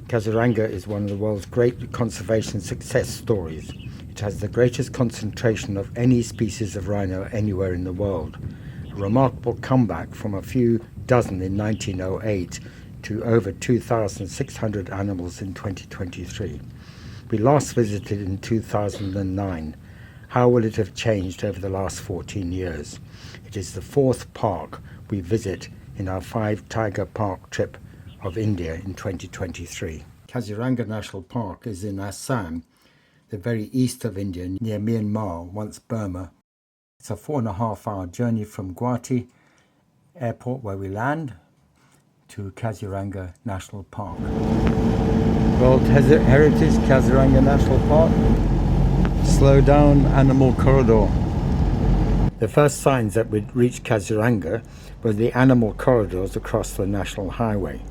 Kaziranga is one of the world's great conservation success stories. It has the greatest concentration of any species of rhino anywhere in the world. A remarkable comeback from a few dozen in 1908 to over 2,600 animals in 2023. We last visited in 2009. How will it have changed over the last 14 years? It is the 4th park we visit in our 5 tiger park trip of India in 2023. Kaziranga National Park is in Assam, the very east of India, near Myanmar, once Burma. It's a 4.5-hour journey from Guwahati Airport, where we land, to Kaziranga National Park. World Heritage Kaziranga National Park. Slow down animal corridor. The first signs that we'd reached Kaziranga were the animal corridors across the national highway.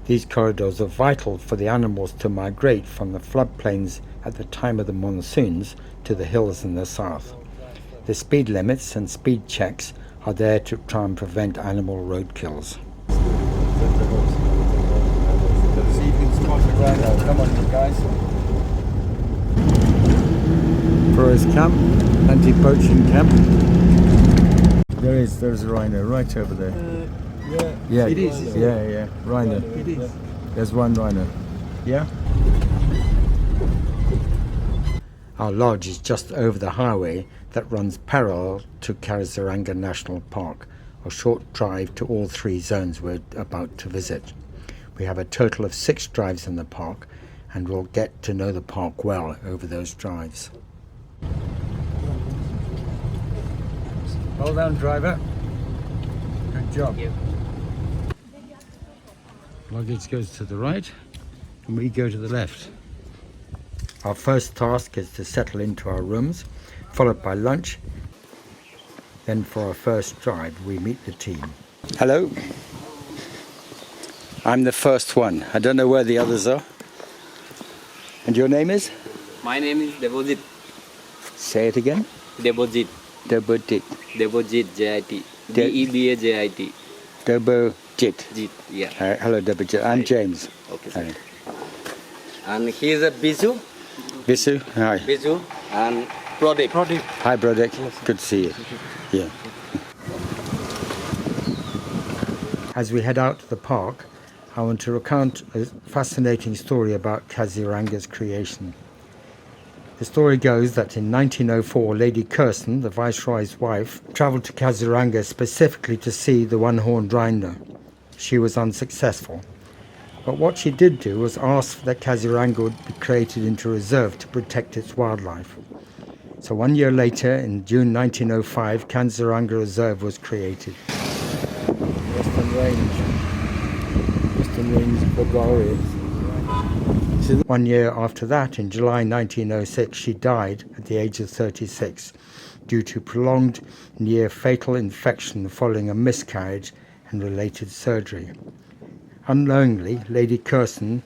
These corridors are vital for the animals to migrate from the floodplains at the time of the monsoons to the hills in the south. The speed limits and speed checks are there to try and prevent animal roadkills. Come on, you guys. Forest camp, anti-poaching camp. There's a rhino right over there. Yeah, it is. Yeah, rhino. It is. There's one rhino. Yeah. Our lodge is just over the highway that runs parallel to Kaziranga National Park, a short drive to all 3 zones we're about to visit. We have a total of 6 drives in the park, and we'll get to know the park well over those drives. Well done, driver. Good job. Thank you. Luggage goes to the right, and we go to the left. Our first task is to settle into our rooms, followed by lunch. Then for our first drive, we meet the team. Hello. I'm the first one. I don't know where the others are. And your name is? My name is Devojit. Say it again. Devojit. Devojit. Devojit, J-I-T. D-E-B-A-J-I-T. Devojit. Jit, yeah. Hello, Devojit. I'm James. Okay, sir. And he is a Bisu. Bisu. Hi. Bisu and Pradeep. Hi, Pradeep. Good to see you. Yeah. As we head out to the park, I want to recount a fascinating story about Kaziranga's creation. The story goes that in 1904, Lady Curzon, the Viceroy's wife, travelled to Kaziranga specifically to see the one-horned rhino. She was unsuccessful. But what she did do was ask that Kaziranga would be created into a reserve to protect its wildlife. So 1 year later, in June 1905, Kaziranga Reserve was created. Western Range of Bulgaria. 1 year after that, in July 1906, she died at the age of 36 due to prolonged near-fatal infection following a miscarriage and related surgery. Unknowingly, Lady Curzon's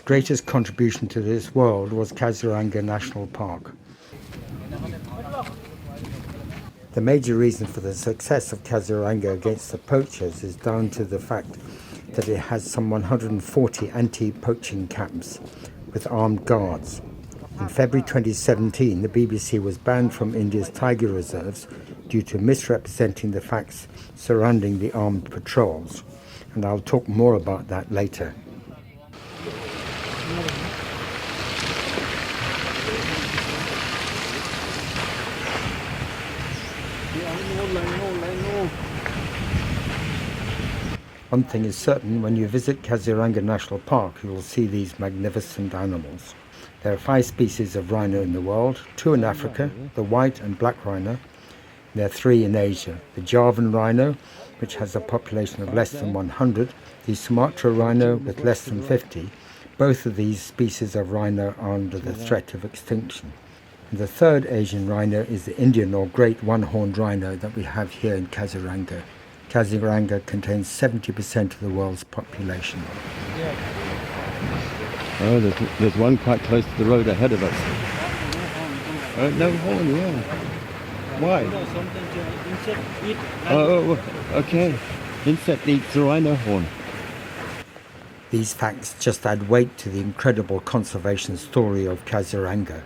greatest contribution to this world was Kaziranga National Park. The major reason for the success of Kaziranga against the poachers is down to the fact that it has some 140 anti-poaching camps with armed guards. In February 2017, the BBC was banned from India's tiger reserves due to misrepresenting the facts surrounding the armed patrols, and I'll talk more about that later. One thing is certain, when you visit Kaziranga National Park, you will see these magnificent animals. There are 5 species of rhino in the world, 2 in Africa, the white and black rhino. There are 3 in Asia, the Javan rhino, which has a population of less than 100, the Sumatra rhino with less than 50. Both of these species of rhino are under the threat of extinction. And the 3rd Asian rhino is the Indian or great one-horned rhino that we have here in Kaziranga. Kaziranga contains 70% of the world's population. Oh, there's one quite close to the road ahead of us. No horn, yeah. Why? Insect eat. Oh, okay. Insect eats the rhino horn. These facts just add weight to the incredible conservation story of Kaziranga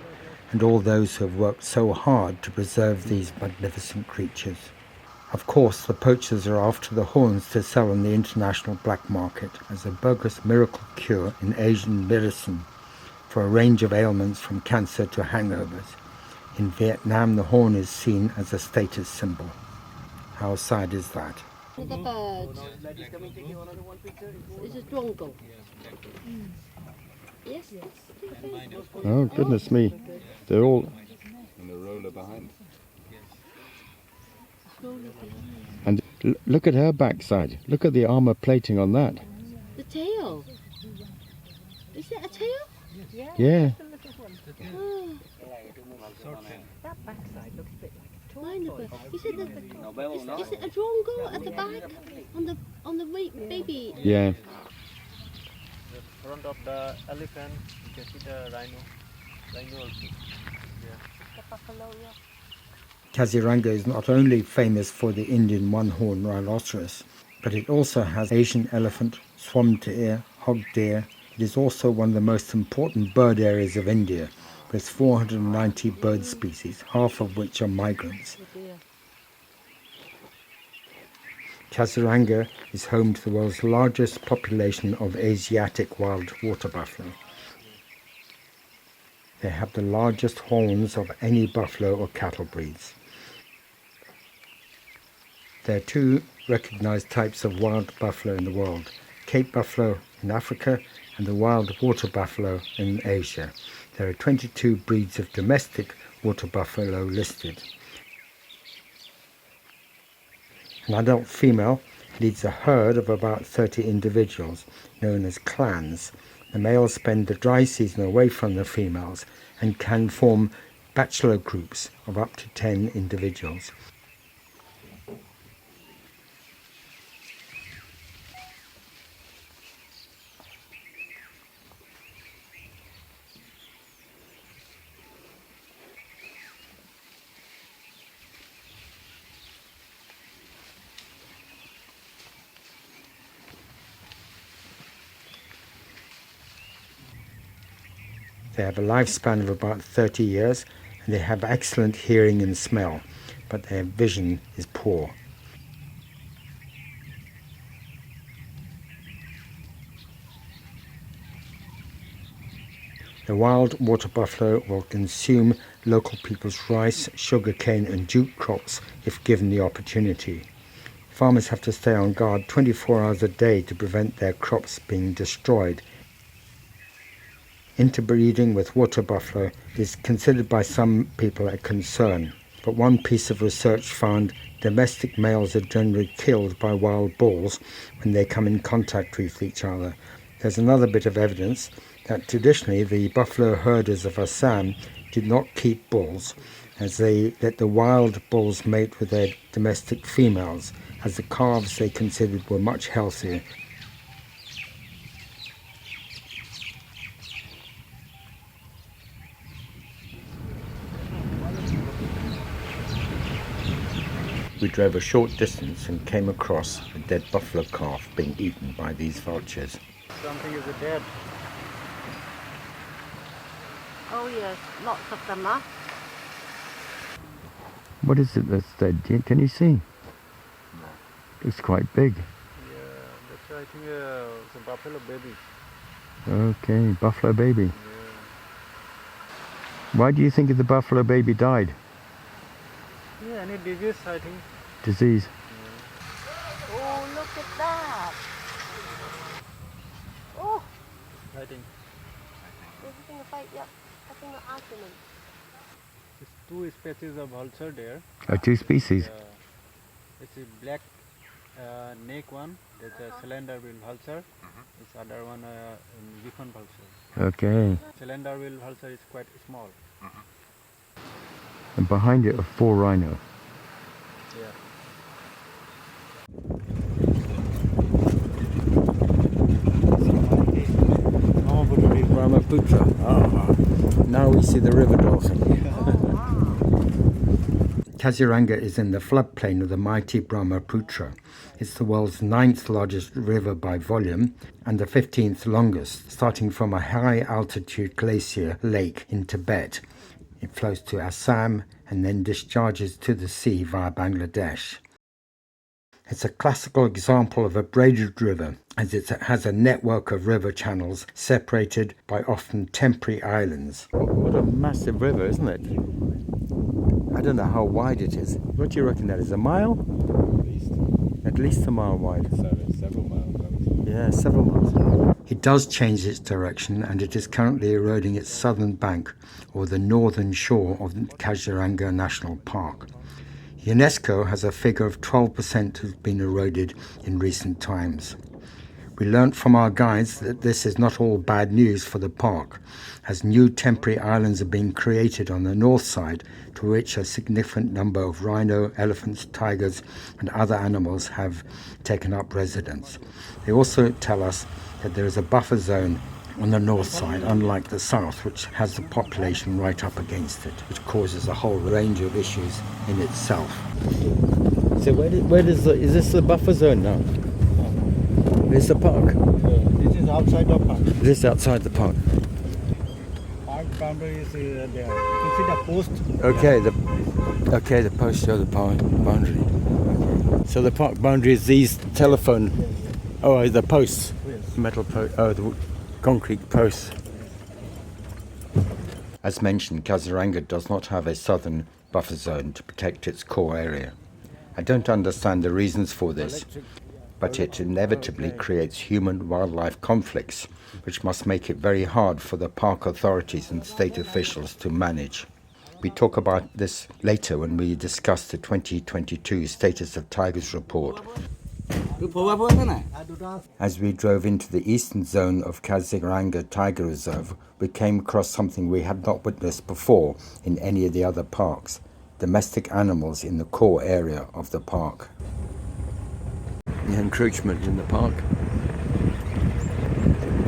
and all those who have worked so hard to preserve these magnificent creatures. Of course, the poachers are after the horns to sell on the international black market as a bogus miracle cure in Asian medicine for a range of ailments from cancer to hangovers. In Vietnam, the horn is seen as a status symbol. How sad is that? The bird is a drongo. Yes. Oh, goodness me. They're all... And the roller behind. And look at her backside. Look at the armour plating on that. The tail. Is it a tail? Yeah. Oh, That backside looks a bit like a mine tortoise. is it is it a drongo at the back on the baby? Yeah. The front of the elephant, you can see the rhino. Rhino also. The buffalo, yeah. Kaziranga is not only famous for the Indian one-horned rhinoceros, but it also has Asian elephant, swamp deer, hog deer. It is also one of the most important bird areas of India, with 490 bird species, half of which are migrants. Kaziranga is home to the world's largest population of Asiatic wild water buffalo. They have the largest horns of any buffalo or cattle breeds. There are two recognized types of wild buffalo in the world, Cape buffalo in Africa and the wild water buffalo in Asia. There are 22 breeds of domestic water buffalo listed. An adult female leads a herd of about 30 individuals, known as clans. The males spend the dry season away from the females and can form bachelor groups of up to 10 individuals. They have a lifespan of about 30 years and they have excellent hearing and smell, but their vision is poor. The wild water buffalo will consume local people's rice, sugarcane and jute crops if given the opportunity. Farmers have to stay on guard 24 hours a day to prevent their crops being destroyed. Interbreeding with water buffalo is considered by some people a concern, but one piece of research found domestic males are generally killed by wild bulls when they come in contact with each other. There's another bit of evidence that traditionally the buffalo herders of Assam did not keep bulls, as they let the wild bulls mate with their domestic females, as the calves they considered were much healthier. We drove a short distance and came across a dead buffalo calf being eaten by these vultures. Something is dead. Oh yes, lots of them are. What is it that's dead? Can you see? It's quite big. Yeah, that's I think it's a buffalo baby. Okay, buffalo baby. Yeah. Why do you think the buffalo baby died? Yeah, any disease I think. Disease. Oh, look at that. Oh, I think everything about yep. I think the argument. it's two species of vulture there. Two species. It's a black neck one. That's a cylinder bill vulture. This other one Griffon vulture. Okay. Cylinder bill vulture is quite small. And behind it are 4 rhino. Yeah. Bramaputra. Now we see the river dolphin. Kaziranga is in the floodplain of the mighty Bramaputra. It's the world's 9th largest river by volume and the 15th longest, starting from a high-altitude glacier lake in Tibet. It flows to Assam and then discharges to the sea via Bangladesh. It's a classical example of a braided river, as it has a network of river channels separated by often temporary islands. What a massive river, isn't it? I don't know how wide it is. What do you reckon that is? A mile? At least a mile wide. So it's several miles. I would say. Yeah, several miles. It does change its direction, and it is currently eroding its southern bank, or the northern shore of Kaziranga National Park. UNESCO has a figure of 12% has been eroded in recent times. We learnt from our guides that this is not all bad news for the park, as new temporary islands are being created on the north side, to which a significant number of rhino, elephants, tigers and other animals have taken up residence. They also tell us that there is a buffer zone on the north side, unlike the south, which has the population right up against it, which causes a whole range of issues in itself. So is this the buffer zone now? It's the park. This is outside the park. This is outside the park. Park boundary is there. You can see the post. Okay, the posts show the park boundary. So the park boundary is these telephone. Oh, the posts. Yes. Metal post. Oh, the concrete posts. As mentioned, Kaziranga does not have a southern buffer zone to protect its core area. I don't understand the reasons for this, but it inevitably creates human-wildlife conflicts, which must make it very hard for the park authorities and state officials to manage. We talk about this later when we discuss the 2022 Status of Tigers report. As we drove into the eastern zone of Kaziranga Tiger Reserve, we came across something we had not witnessed before in any of the other parks: domestic animals in the core area of the park. The encroachment in the park.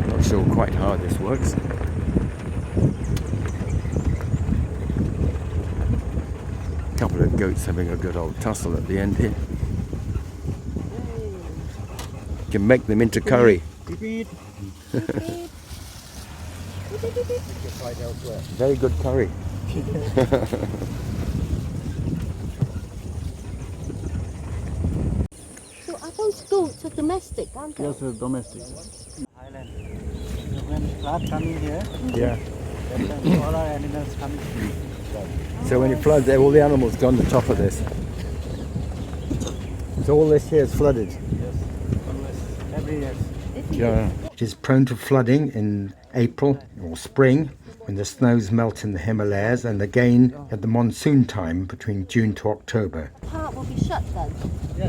Not sure quite how this works. A couple of goats having a good old tussle at the end here. You can make them into curry. Repeat. Very good curry. So are those goats are domestic, aren't they? Yes, it's domestic. Highland. So when flood coming here, Yeah. then all our animals coming. So when it floods, all the animals go on the top of this. So all this here is flooded. Yes. Always. Every year. Yeah. It is prone to flooding in April or spring when the snows melt in the Himalayas, and again at the monsoon time between June to October. The park will be shut then.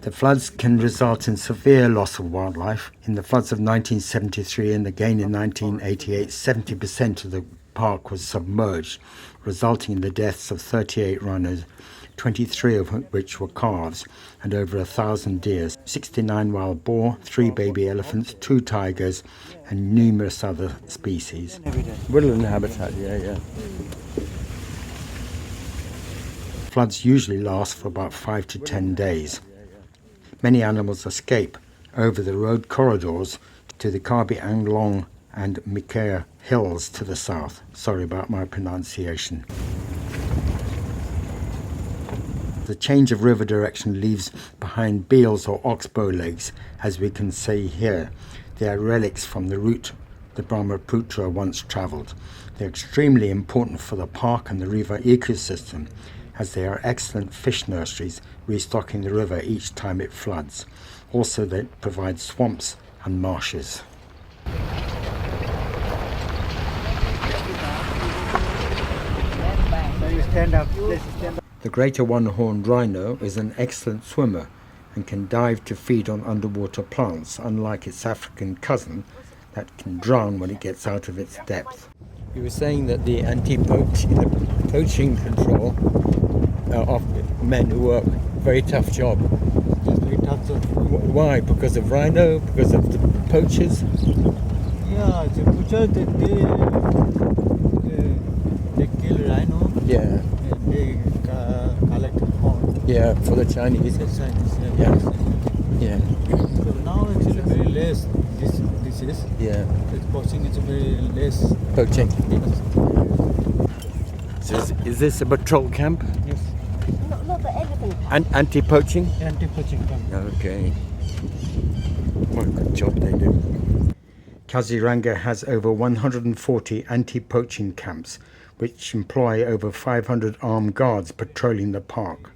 The floods can result in severe loss of wildlife. In the floods of 1973 and again in 1988, 70% of the park was submerged, resulting in the deaths of 38 rhinos, 23 of which were calves, and over 1,000 deer, 69 wild boar, 3 baby elephants, 2 tigers, and numerous other species. Woodland habitat, yeah. Floods usually last for about 5 to 10 days. Many animals escape over the road corridors to the Karbi Anglong and Mikea hills to the south. Sorry about my pronunciation. The change of river direction leaves behind Beales or oxbow legs, as we can see here. They are relics from the route the Bramaputra once travelled. They're extremely important for the park and the river ecosystem, as they are excellent fish nurseries, restocking the river each time it floods. Also, they provide swamps and marshes. So you stand up. Let's stand up. The greater one-horned rhino is an excellent swimmer and can dive to feed on underwater plants, unlike its African cousin that can drown when it gets out of its depth. You were saying that the poaching control of men who work, very tough job. Just very tough. Why? Because of rhino? Because of the poachers? Yeah, the poachers they kill rhino Yeah. and they collect horn. Yeah, for the Chinese. The Chinese, Yeah. yes. Yeah. So now actually very less this is. Yeah. It's poaching is very less. Poaching. Yes. So is this a patrol camp? Yes. Not the elephant. Anti-poaching? Anti-poaching camp. Okay. What a good job they do. Kaziranga has over 140 anti-poaching camps, which employ over 500 armed guards patrolling the park.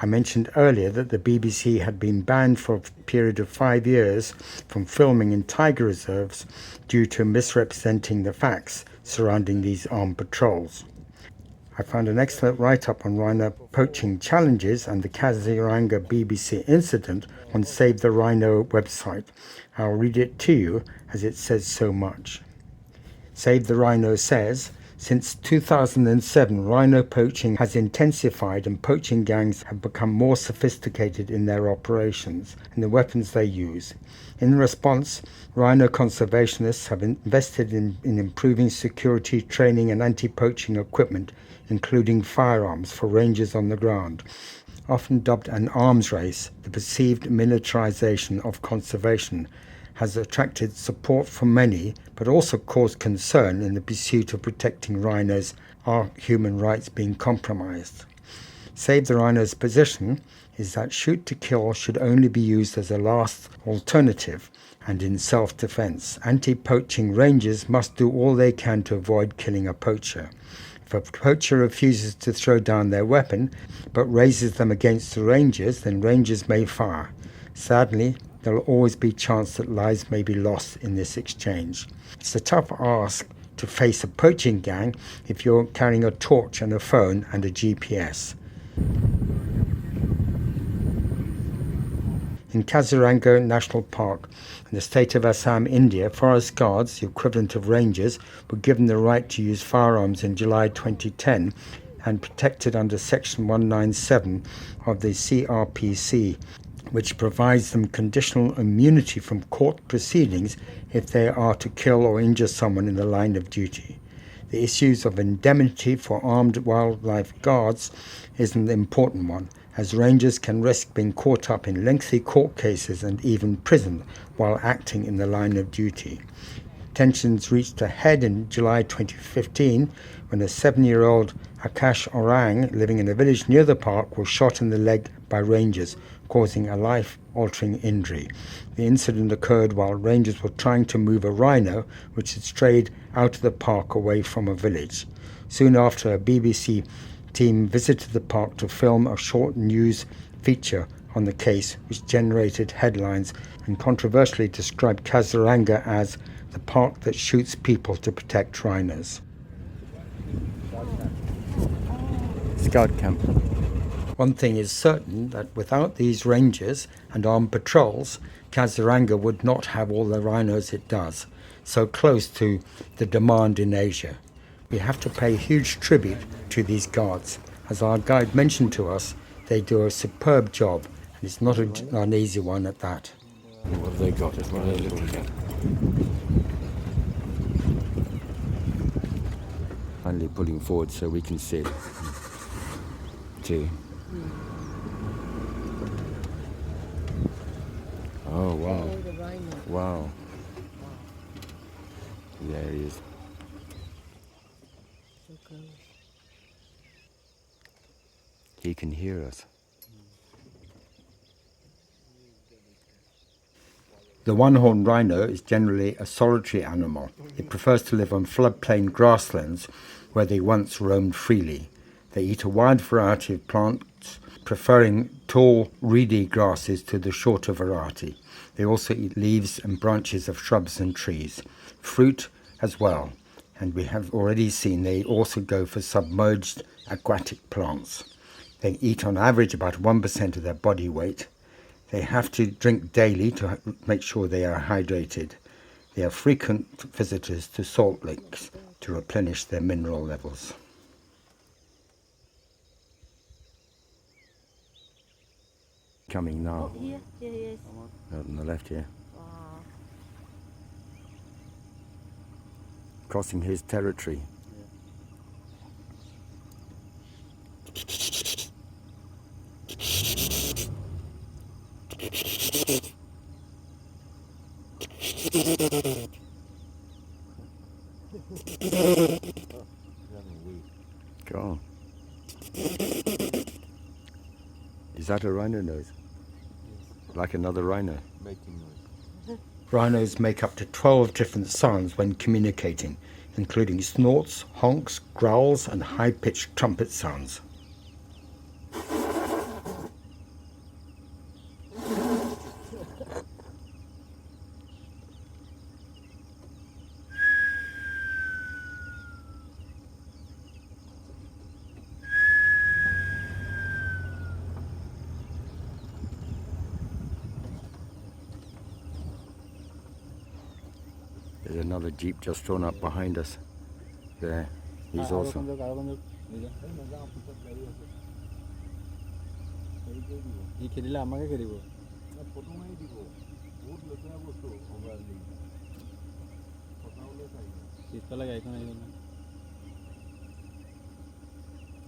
I mentioned earlier that the BBC had been banned for a period of 5 years from filming in tiger reserves due to misrepresenting the facts surrounding these armed patrols. I found an excellent write-up on rhino poaching challenges and the Kaziranga BBC incident on Save the Rhino website. I'll read it to you as it says so much. Save the Rhino says, since 2007, rhino poaching has intensified and poaching gangs have become more sophisticated in their operations and the weapons they use. In response, rhino conservationists have invested in improving security training and anti-poaching equipment, including firearms for rangers on the ground. Often dubbed an arms race, the perceived militarization of conservation has attracted support from many, but also caused concern in the pursuit of protecting rhinos. Are human rights being compromised? Save the Rhino's position is that shoot to kill should only be used as a last alternative and in self-defense. Anti-poaching rangers must do all they can to avoid killing a poacher. If a poacher refuses to throw down their weapon but raises them against the rangers, then rangers may fire. Sadly, there will always be a chance that lives may be lost in this exchange. It's a tough ask to face a poaching gang if you're carrying a torch and a phone and a GPS. In Kaziranga National Park, in the state of Assam, India, forest guards, the equivalent of rangers, were given the right to use firearms in July 2010 and protected under Section 197 of the CRPC, which provides them conditional immunity from court proceedings if they are to kill or injure someone in the line of duty. The issues of indemnity for armed wildlife guards is an important one, as rangers can risk being caught up in lengthy court cases and even prison while acting in the line of duty. Tensions reached a head in July 2015 when a 7-year-old Akash Orang living in a village near the park was shot in the leg by rangers, causing a life-altering injury. The incident occurred while rangers were trying to move a rhino which had strayed out of the park away from a village. Soon after, a BBC team visited the park to film a short news feature on the case, which generated headlines and controversially described Kaziranga as the park that shoots people to protect rhinos. Scout camp. One thing is certain, that without these rangers and armed patrols, Kaziranga would not have all the rhinos it does, so close to the demand in Asia. We have to pay huge tribute to these guards. As our guide mentioned to us, they do a superb job, and it's not an easy one at that. What have they got? It's one of those little again. Finally pulling forward so we can see it. Too. Oh wow. Wow. There he is. He can hear us. The one-horned rhino is generally a solitary animal. It prefers to live on floodplain grasslands where they once roamed freely. They eat a wide variety of plants, preferring tall, reedy grasses to the shorter variety. They also eat leaves and branches of shrubs and trees, fruit as well, and we have already seen they also go for submerged aquatic plants. They eat on average about 1% of their body weight. They have to drink daily to make sure they are hydrated. They are frequent visitors to salt licks to replenish their mineral levels. Coming now. Here, here he is. Out on the left here. Wow. Crossing his territory. Go on. Is that a rhino nose? Like another rhino? Making noise. Rhinos make up to 12 different sounds when communicating, including snorts, honks, growls, and high-pitched trumpet sounds. There's another jeep just drawn up behind us. There. He's also.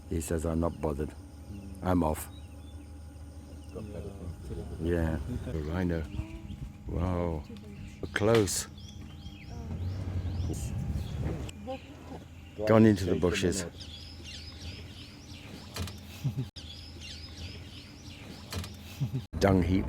He says, I'm not bothered. I'm off. Yeah, a rhino. Wow. Close. Gone into the bushes. Dung heap.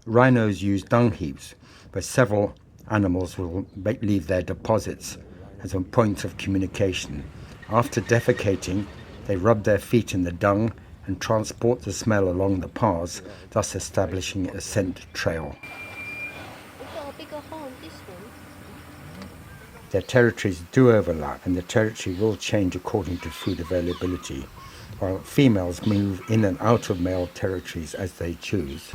Rhinos use dung heaps, where several animals will leave their deposits as a point of communication. After defecating, they rub their feet in the dung and transport the smell along the paths, thus establishing a scent trail. We've got a bigger horn, this one. Their territories do overlap, and the territory will change according to food availability, while females move in and out of male territories as they choose.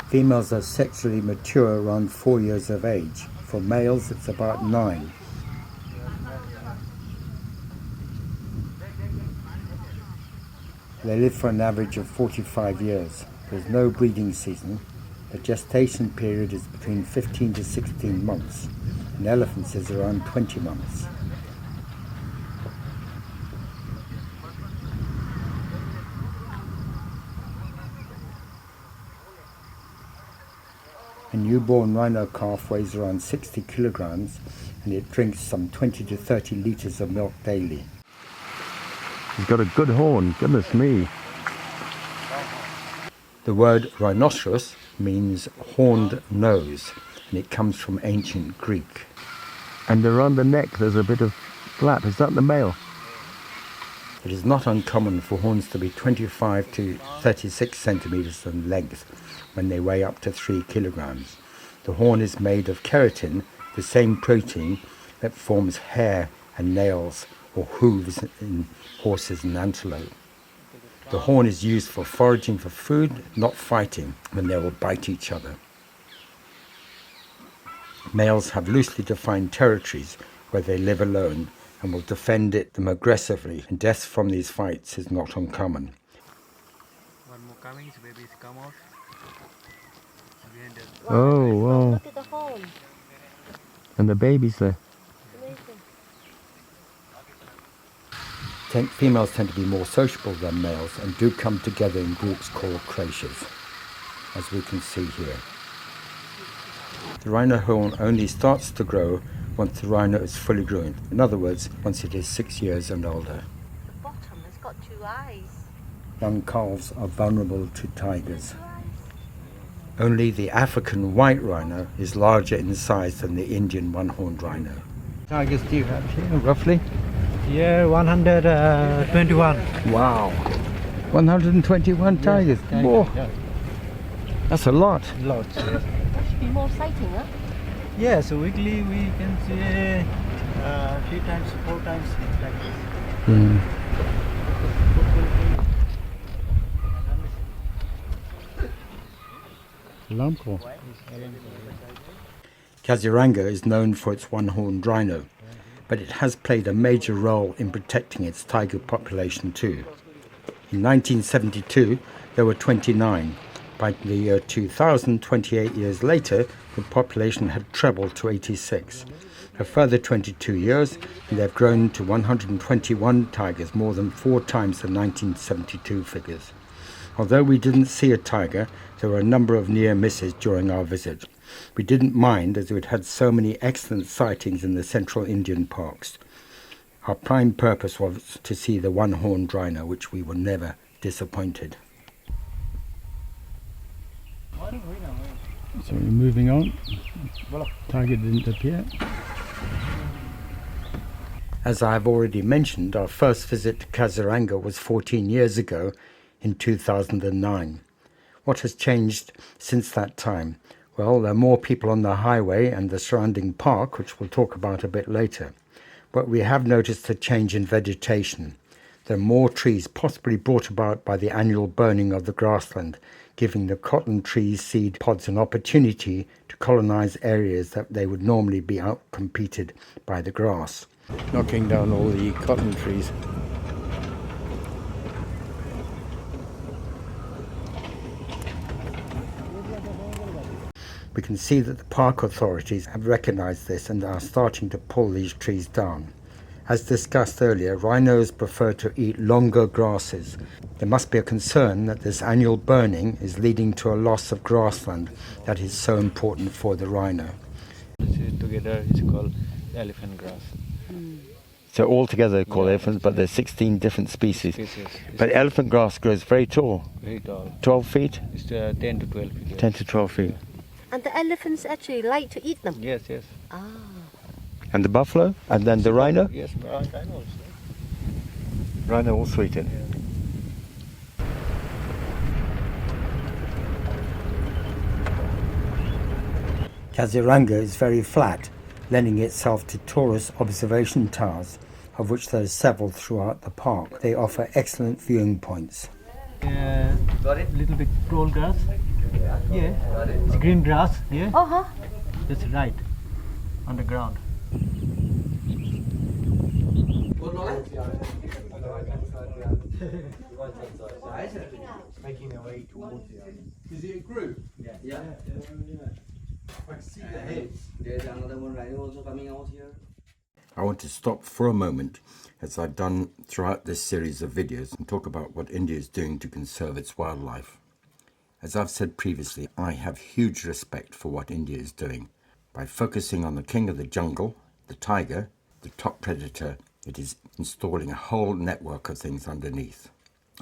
Females are sexually mature around 4 years of age. For males, it's about 9. They live for an average of 45 years. There's no breeding season. The gestation period is between 15 to 16 months. In elephants is around 20 months. A newborn rhino calf weighs around 60 kilograms and it drinks some 20 to 30 litres of milk daily. He's got a good horn, goodness me. The word rhinoceros means horned nose, and it comes from ancient Greek. And around the neck there's a bit of flap. Is that the male? It is not uncommon for horns to be 25 to 36 centimeters in length when they weigh up to 3 kilograms. The horn is made of keratin, the same protein that forms hair and nails or hooves in horses and antelope. The horn is used for foraging for food, not fighting, when they will bite each other. Males have loosely defined territories where they live alone and will defend them aggressively, and death from these fights is not uncommon. One more coming, so babies come out. Behind us. Oh, wow. Look at the horn. And the baby's there. Amazing. Females tend to be more sociable than males and do come together in groups called creches, as we can see here. The rhino horn only starts to grow once the rhino is fully grown. In other words, once it is 6 years and older. The bottom has got 2 eyes. Young calves are vulnerable to tigers. Only the African white rhino is larger in size than the Indian one-horned rhino. Tigers do you have here, roughly? Yeah, 121. Wow. 121 tigers. Whoa. Yeah. That's a lot. Lots. There should be more sighting, huh? Yeah, so weekly we can see 3 times, 4 times like this. Lamco. Kaziranga is known for its one-horned rhino, but it has played a major role in protecting its tiger population too. In 1972, there were 29. By the year 2000, 28 years later, the population had trebled to 86. A further 22 years, and they've grown to 121 tigers, more than 4 times the 1972 figures. Although we didn't see a tiger, there were a number of near misses during our visit. We didn't mind as we'd had so many excellent sightings in the central Indian parks. Our prime purpose was to see the one-horned rhino, which we were never disappointed. So we're moving on. Tiger didn't appear. As I have already mentioned, our first visit to Kaziranga was 14 years ago in 2009. What has changed since that time? Well, there are more people on the highway and the surrounding park, which we'll talk about a bit later. But we have noticed a change in vegetation. There are more trees, possibly brought about by the annual burning of the grassland, giving the cotton tree seed pods an opportunity to colonize areas that they would normally be outcompeted by the grass. Knocking down all the cotton trees. We can see that the park authorities have recognized this and are starting to pull these trees down. As discussed earlier, rhinos prefer to eat longer grasses. There must be a concern that this annual burning is leading to a loss of grassland that is so important for the rhino. Together it's called elephant grass. So all together they're called elephants, but there's 16 different species. But elephant grass grows very tall. Very tall. 12 feet? It's 10 to 12 feet. 10 to 12 feet. And the elephants actually like to eat them. Yes, yes. Ah. And the buffalo? And then the rhino? Yes, rhino also. Rhino also eat it. Kaziranga is very flat, lending itself to tourist observation towers, of which there are several throughout the park. They offer excellent viewing points. Little bit tall grass. Yeah. It's green grass. Yeah. Uh-huh. That's right. On the ground. Making their way towards the end. Is it a group? Yeah. I can see the heads. There's another one rhino also coming out here. I want to stop for a moment, as I've done throughout this series of videos, and talk about what India is doing to conserve its wildlife. As I've said previously, I have huge respect for what India is doing. By focusing on the king of the jungle, the tiger, the top predator, it is installing a whole network of things underneath.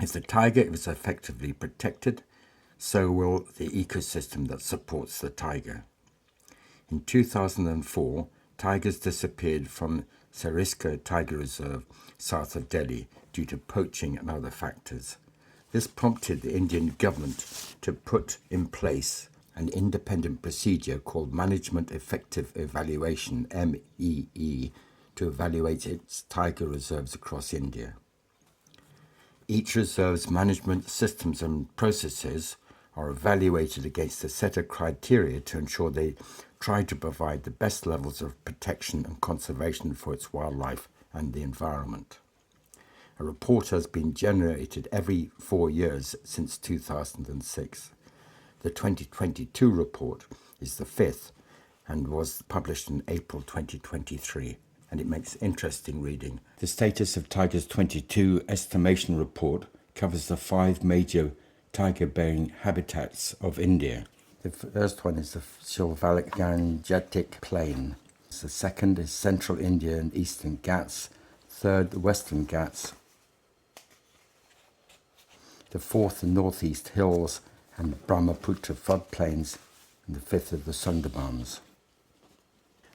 If the tiger is effectively protected, so will the ecosystem that supports the tiger. In 2004, tigers disappeared from Sariska Tiger Reserve south of Delhi due to poaching and other factors. This prompted the Indian government to put in place an independent procedure called Management Effective Evaluation, MEE, to evaluate its tiger reserves across India. Each reserve's management systems and processes are evaluated against a set of criteria to ensure they try to provide the best levels of protection and conservation for its wildlife and the environment. A report has been generated every 4 years since 2006. The 2022 report is the fifth and was published in April 2023, and it makes interesting reading. The Status of Tigers 22 estimation report covers the 5 major tiger-bearing habitats of India. The first one is the Shilvalik Gangetic Plain. The second is Central India and Eastern Ghats. Third, the Western Ghats. The fourth, the Northeast Hills and Bramaputra floodplains. And the fifth are the Sundarbans.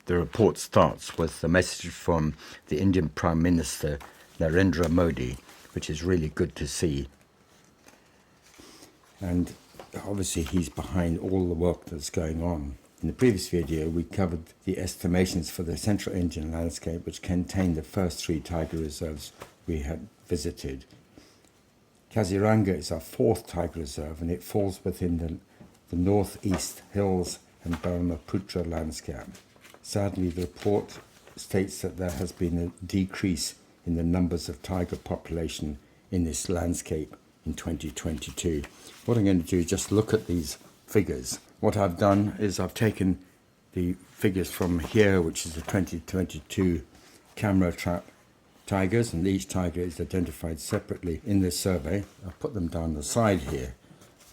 The report starts with a message from the Indian Prime Minister Narendra Modi, which is really good to see. And obviously he's behind all the work that's going on. In the previous video we covered the estimations for the Central Indian landscape, which contained the first 3 tiger reserves we had visited. Kaziranga is our 4th tiger reserve, and it falls within the Northeast Hills and Bramaputra landscape. Sadly, the report states that there has been a decrease in the numbers of tiger population in this landscape in 2022. What I'm going to do is just look at these figures. What I've done is I've taken the figures from here, which is the 2022 camera trap tigers, and each tiger is identified separately in this survey. I've put them down the side here,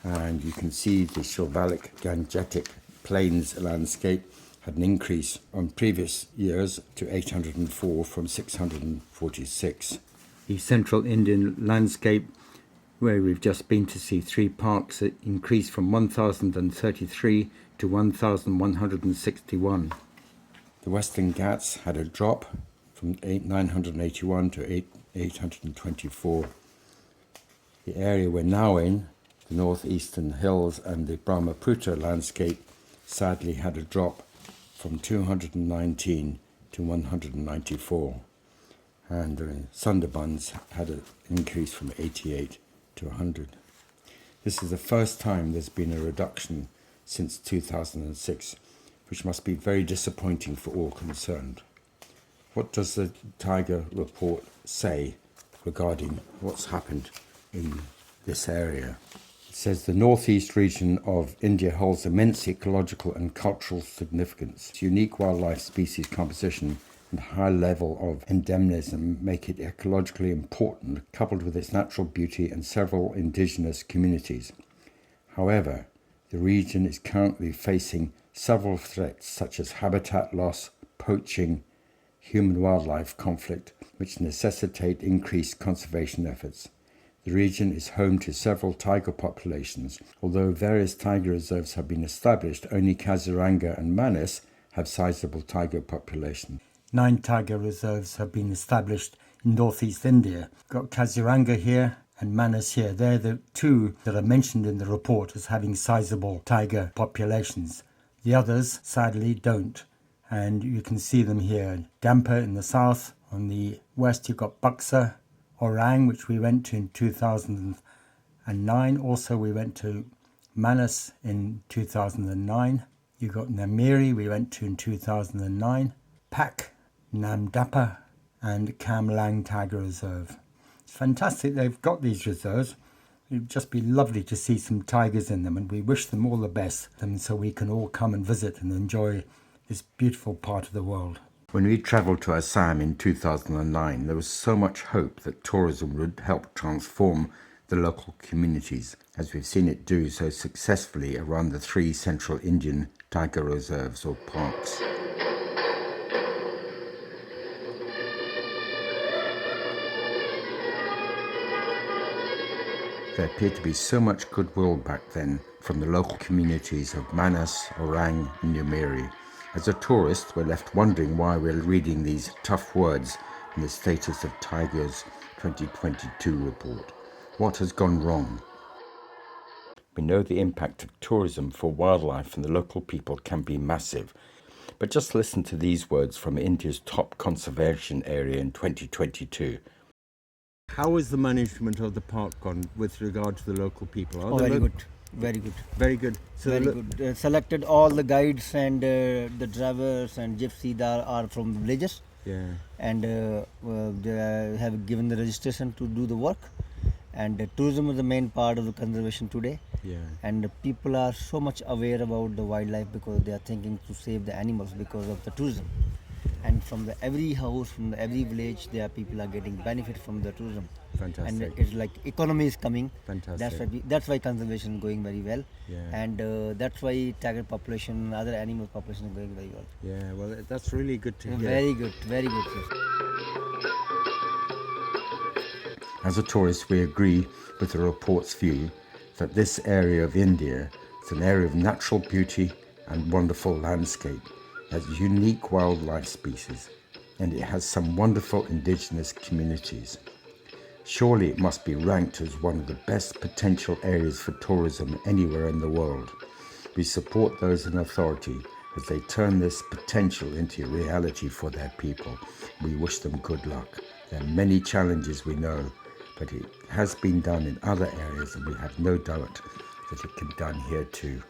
and you can see the Shilvalik Gangetic Plains landscape had an increase on previous years to 804 from 646. The central Indian landscape, where we've just been to see 3 parks, it increased from 1,033 to 1,161. The Western Ghats had a drop from 981 to 824. The area we're now in, the northeastern hills and the Bramaputra landscape, sadly had a drop from 219 to 194. And the Sundarbans had an increase from 88 to 100. This is the first time there's been a reduction since 2006, which must be very disappointing for all concerned. What does the Tiger report say regarding what's happened in this area? It says the northeast region of India holds immense ecological and cultural significance. Its unique wildlife species composition and high level of endemism make it ecologically important, coupled with its natural beauty and several indigenous communities. However, the region is currently facing several threats such as habitat loss, poaching, human-wildlife conflict, which necessitate increased conservation efforts. The region is home to several tiger populations. Although various tiger reserves have been established, only Kaziranga and Manas have sizable tiger populations. 9 tiger reserves have been established in northeast India. Got Kaziranga here and Manas here. They're the 2 that are mentioned in the report as having sizable tiger populations. The others, sadly, don't. And you can see them here. Dampa in the south. On the west, you've got Buxa, Orang, which we went to in 2009. Also, we went to Manas in 2009. You've got Namiri, we went to in 2009. Pak, Namdapa, and Kamlang Tiger Reserve. It's fantastic they've got these reserves. It'd just be lovely to see some tigers in them, and we wish them all the best, and so we can all come and visit and enjoy this beautiful part of the world. When we travelled to Assam in 2009, there was so much hope that tourism would help transform the local communities, as we've seen it do so successfully around the 3 central Indian tiger reserves or parks. There appeared to be so much goodwill back then from the local communities of Manas, Orang and Numeri. As a tourist, we're left wondering why we're reading these tough words in the Status of Tigers 2022 report. What has gone wrong? We know the impact of tourism for wildlife and the local people can be massive. But just listen to these words from India's top conservation area in 2022. How is the management of the park gone with regard to the local people? Very good. Very good. Very good. So Very good. Selected all the guides and the drivers and gypsies are from the villages. Yeah. And they have given the registration to do the work. And tourism is the main part of the conservation today. Yeah. And people are so much aware about the wildlife because they are thinking to save the animals because of the tourism. And from every house, from every village, people are getting benefit from the tourism. Fantastic. And it's like economy is coming. Fantastic. That's why conservation is going very well. Yeah. And that's why tiger population, other animal population is going very well. Yeah, well, that's really good to hear. Very good, very good. As a tourist, we agree with the report's view that this area of India is an area of natural beauty and wonderful landscape. It has unique wildlife species, and it has some wonderful indigenous communities. Surely it must be ranked as one of the best potential areas for tourism anywhere in the world. We support those in authority as they turn this potential into reality for their people. We wish them good luck. There are many challenges, we know, but it has been done in other areas, and we have no doubt that it can be done here too.